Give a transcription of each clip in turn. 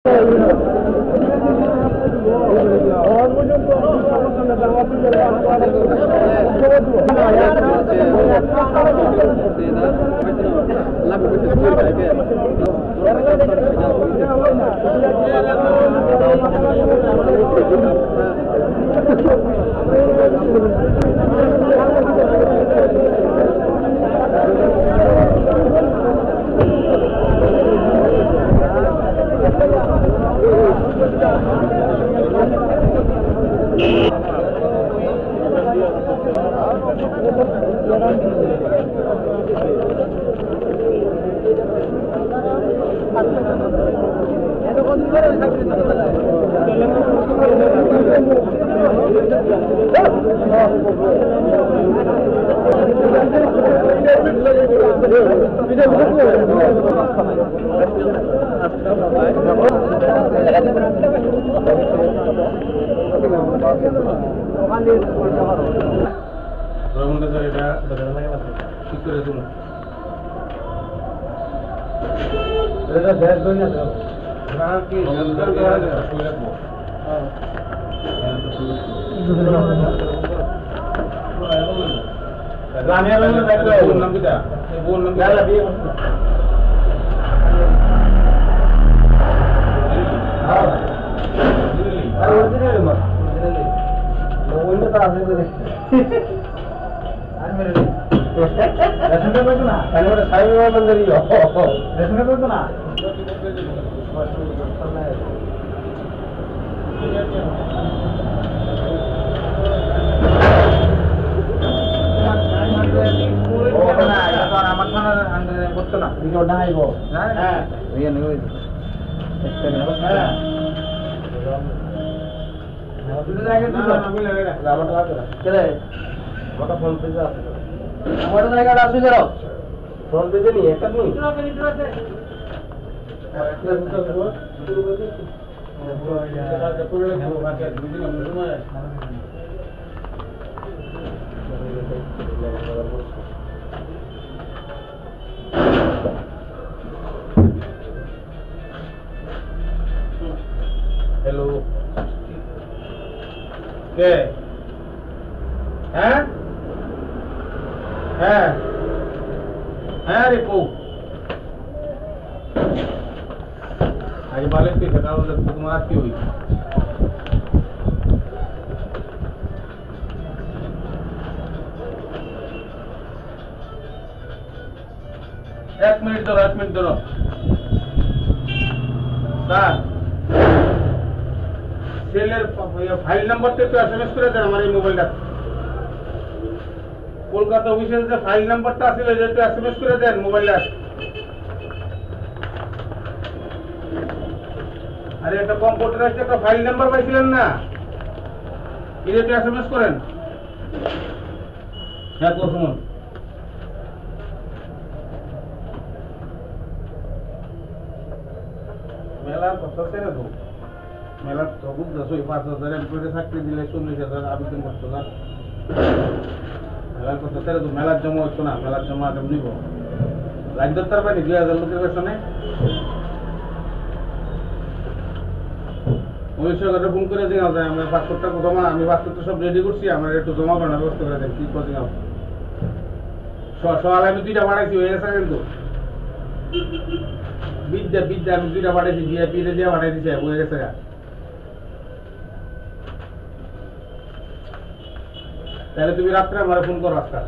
hello के हैं हैं हैं रे को आज मालिक की घटना तुम्हारा की हुई एक मिनट दो सर सेलर फाइल नंबर तो एसएमएस করে দেন আমার এই মোবাইলটা কলকাতা অফিসের যে ফাইল নাম্বারটা আছে এটা এসএমএস করে দেন মোবাইলটা আরে একটা কম্পিউটারে একটা ফাইল নাম্বার পাইছিলেন না এটা এসএমএস করেন হ্যাঁ শুনুন মেলা কথা ছেড়ে দাও মেলা সবুজ 5,000 এমপ্লয়ি চাকরি দিলে 40,000 আবেদন করতো না মেলার কথা ছেড়ে দাও মেলার জমা হতো না মেলার জমা আগে নিব লাইন দরকার পাইনি 2,000 লোকের পেছনে পুলিশের ফোন করে দিন আমার পাসপোর্টটা জমা আমি পাসপোর্টটা সব রেডি করছি আমার একটু জমা করার ব্যবস্থা করে দেন কি করছি সকালে আমি 2টা বাড়াইছি হয়ে গেছে কিন্তু বিদ্যা আমি 2টা বাড়াইছি ভিআইপি রে দিয়ে বাড়াই দিছি হয়ে গেছে তাহলে তুমি রাত্রে আমার ফোন করো আজকাল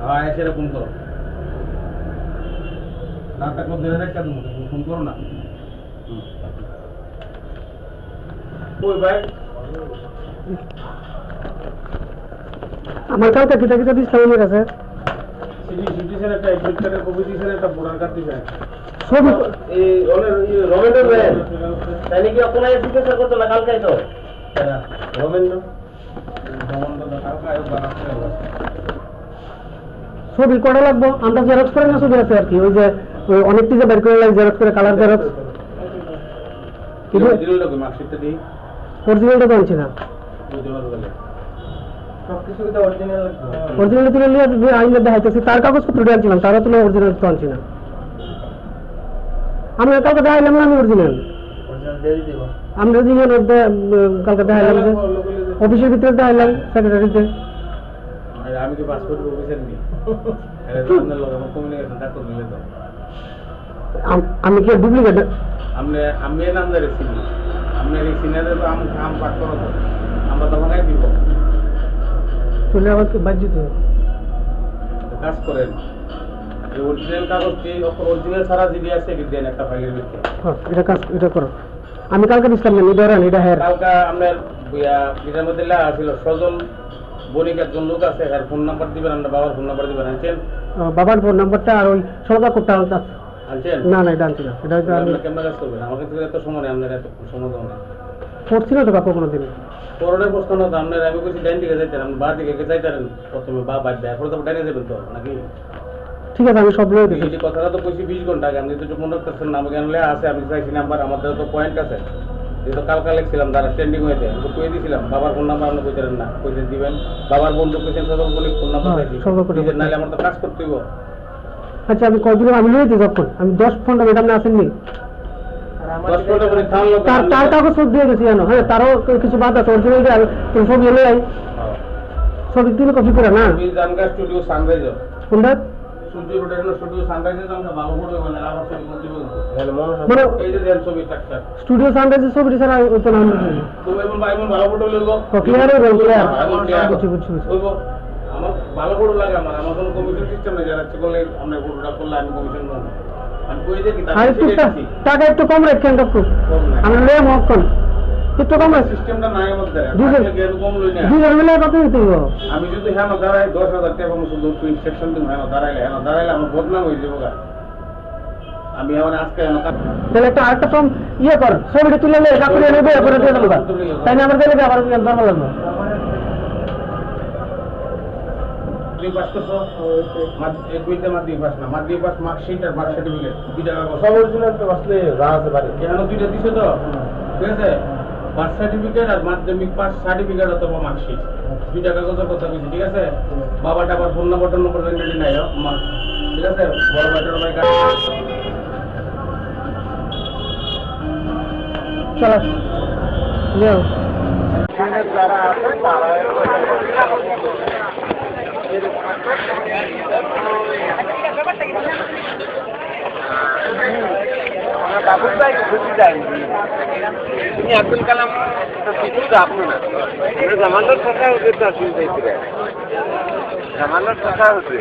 হ্যাঁ এসে ফোন করো না থাকলে ধরে রাখা তুমি ফোন করো না ওই ভাই আমার কাছে কিতা ইসলামের কাছে সিটি স্যার একটা এডমিট কার্ডের কপি দিয়েছেন একটা ভোটার কার্ড দিয়েছেন সব এই রমেন্দ্র ব্যান তাই কি আপনারা সিগনেচার করতে না কালকে তো রমেন্দ্র কালকে আয়ো বানাতে ছবি কটা লাগবো আমরা জেরক্স করে না ছবি আছে আর কি ওই যে অনেক কিছু বের করে লাগে জেরক্স করে কালার জেরক্স দিলটা কই মার্কশিটটা দিই অরিজিনালটা তো আনছি না অরিজিনাল তুলে নিয়ে আইনে দেখাইতেছি তার কাগজপত্র আনছিলাম তারা তুলে অরিজিনাল তো আনছি না আমি কালকে দেখাইলাম না আমি অরিজিনাল অরিজিনাল দিয়ে দিব আমরা অরিজিনাল কালকে দেখাইলাম যে অফিসের ভিতরে দেখাইলাম সেক্রেটারিতে আমি কি পাসপোর্ট অফিসের নি আপনার লোক আমার কমিউনিকেশন কাজ করে দিলে তো আমি কি ডুপ্লিকেট আমি নাম ধরে চিনি আপনার এই সিনিয়রে তো আম পাঠ করো তো আমরা তখন দিব চলে আবার বাজ্যতে কাজ করেন অরিজিনাল কাগজটি অরিজিনাল সারা জিবি আছে কি দেন একটা ফাইলের ভিতরে এটা কাজ এটা করো আমি কালকে দিছিলাম না এটা হের কালকে আপনার এটার মধ্যে লেখা ছিল সজল বণিক একজন লোক আছে এর ফোন নাম্বার দিবেন আপনার বাবার ফোন নাম্বার দিবেন আনছেন বাবার ফোন নাম্বারটা আর ওই সরকার করতে আছে আনছেন না না এটা আনছি না এটা কেমন কাজ করবেন আমাকে তো এত সময় নেই আপনার এত সময় দেওয়া নেই পড়ছিল তো কাকু কোনো দিন করোনার প্রশ্ন না তো আপনার আমি বলছি ডাইন দিকে যাইতেন আপনি বা দিকে যাইতেন প্রথমে বা বাদ দেয় এখন তো ডাইনে যাবেন তো নাকি ঠিক আছে আমি সব লয়ে দিচ্ছি এই কথাটা তো কইছি 20 ঘন্টা আগে আপনি তো মনে করতেছেন না আমাকে আনলে আছে আমি চাইছি নাম্বার আমাদের তো পয়েন্ট আছে এই তো কালকা লিখছিলাম যারা স্ট্যান্ডিং হয়েছে তো কই দিছিলাম বাবার ফোন নাম্বার আপনি কইতেন না কইতে দিবেন বাবার বন্ধু কইছেন সদর বলে ফোন নাম্বার চাইছি নাহলে আমার তো কাজ করতে হইব আচ্ছা আমি কয়দিন আমি লয়ে দিই যখন আমি 10-15 মিনিট আপনি আসেননি 10 করে খান লোক তার কাগজ সব দিয়ে গেছি জানো হ্যাঁ তারও কিছু বাদ আছে অরিজিনাল দিয়ে তুমি সব এলে আই সব দিন কপি করে না আমি জানগা স্টুডিও সানরাইজ কোনটা সূর্য রোডের স্টুডিও সানরাইজে আমরা ভালো করে মানে আবার ছবি করতে বলবো মানে এই যে দেন ছবি টাকটা স্টুডিও সানরাইজের ছবি ছাড়া ওই তো নাম তো এমন ভালো ফটো লইবো ক্লিয়ার হয়ে গেল ক্লিয়ার বুঝছি হইবো আমার ভালো ফটো লাগে আমার কোনো কমিশন সিস্টেম নেই যারা করলে আমরা ফটোটা করলে আমি কমিশন পাবো আমি কই দেখি আর একটু টাকা একটু কম রাখেন কাকু আমরা লয়ে মক্কন একটু কম রাখ সিস্টেমটা নাই আমাদের কম লই না দুজন মিলে কত দিতে হবে আমি যদি হ্যাঁ দাঁড়াই 10,000 টাকা আমি শুধু ইনস্ট্রাকশন দিই হ্যাঁ দাঁড়াইলে আমার বদনাম হয়ে যাবো আমি এখন আজকে তাহলে একটা আরেকটা ফর্ম ইয়ে কর ছবিটা তুলে নিয়ে কাকুরে নেবে করে দিয়ে দেবো তাই না আমার গেলে আবার দরকার লাগবে মার্কশিট আর বার্থ সার্টিফিকেট দুইটা সব অরিজিনাল তো আসলে যা আছে বাড়ি এখানে দুইটা দিছে তো ঠিক আছে বার্থ সার্টিফিকেট আর মাধ্যমিক পাস সার্টিফিকেট অথবা মার্কশিট দুইটা কাগজের কথা বলছি ঠিক আছে বাবাটা আবার ফোন নাম্বার রেডি নাই ঠিক আছে বড় ভাইটার ভাই চলো যাও যারা আছে তারা আব্দুল কালাম আপনার জামানোর কথা হচ্ছে তো আসলে জামানোর কথা হচ্ছে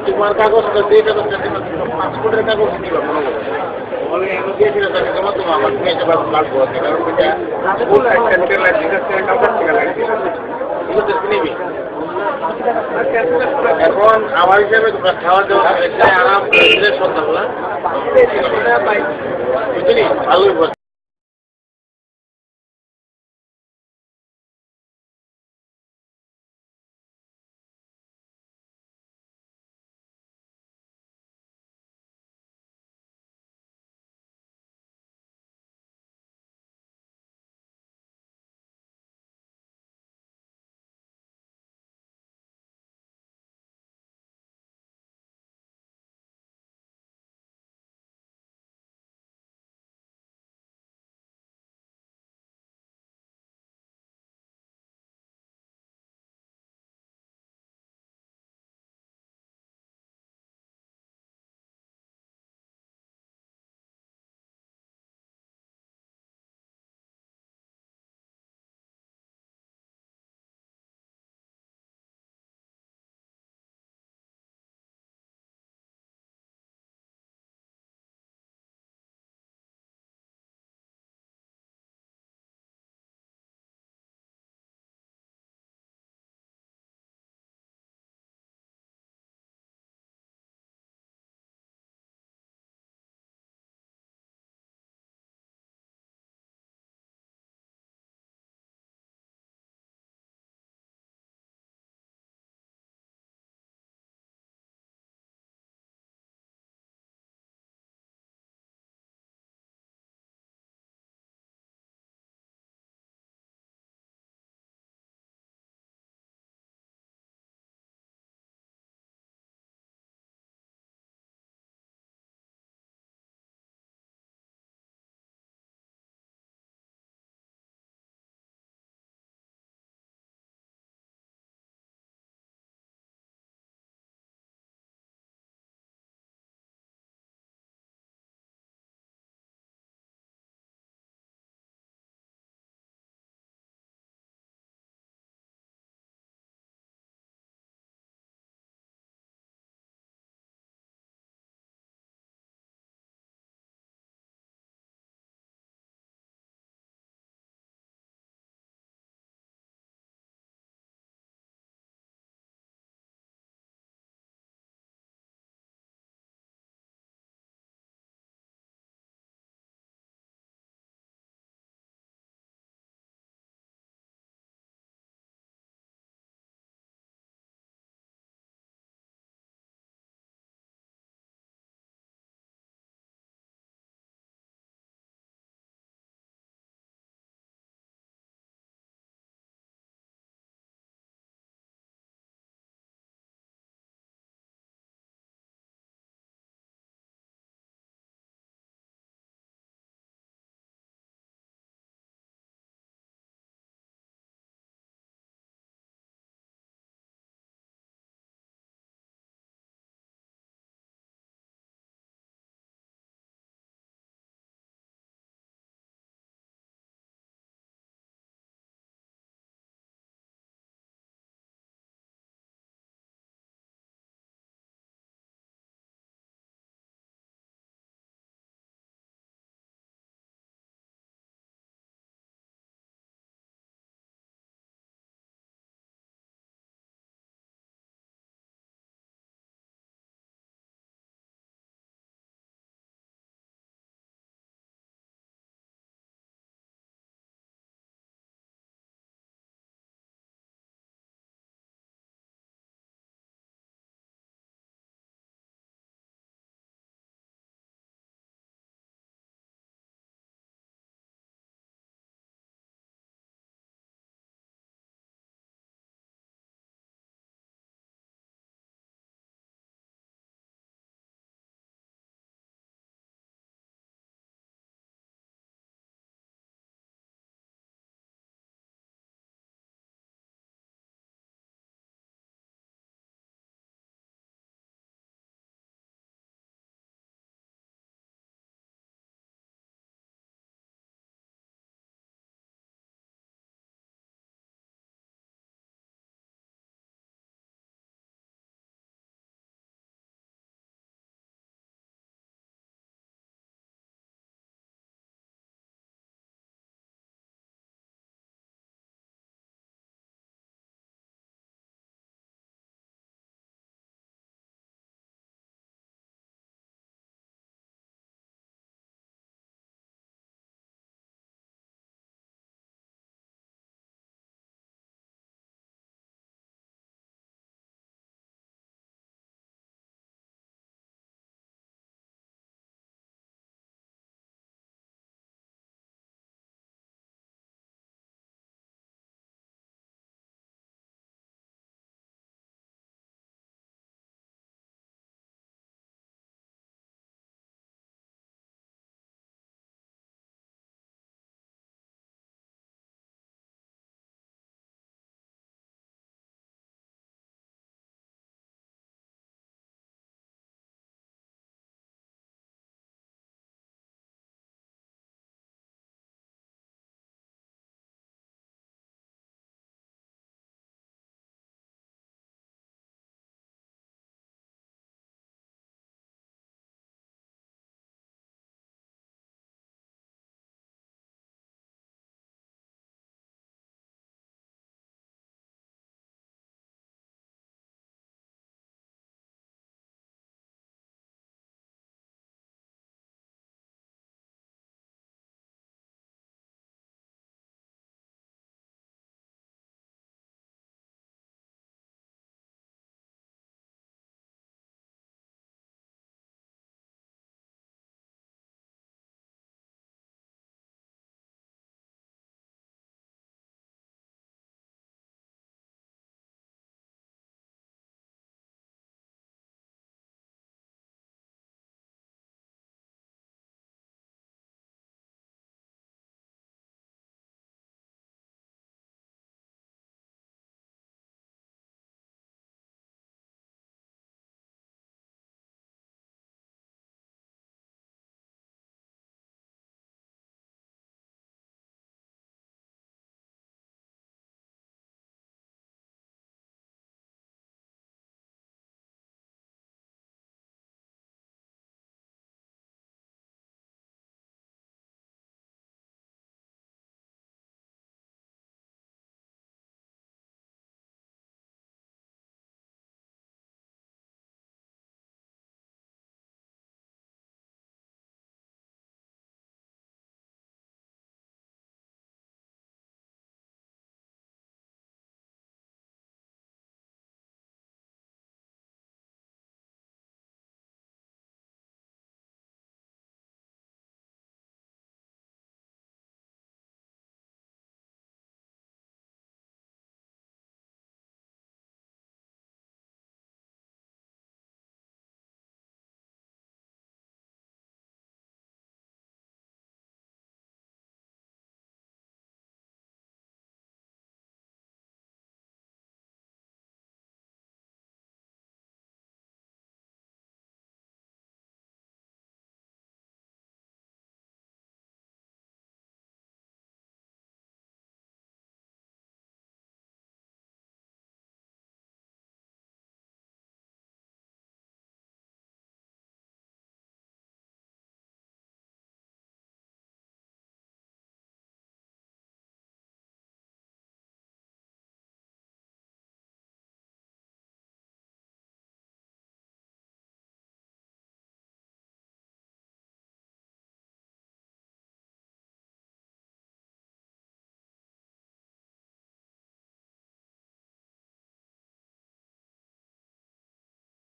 তোমার কাগজ পাসপোর্টের কাগজ এখন আমার হিসাবে খাওয়া দাওয়া আরাম সন্ধ্যাবেলা বুঝলি ভালোই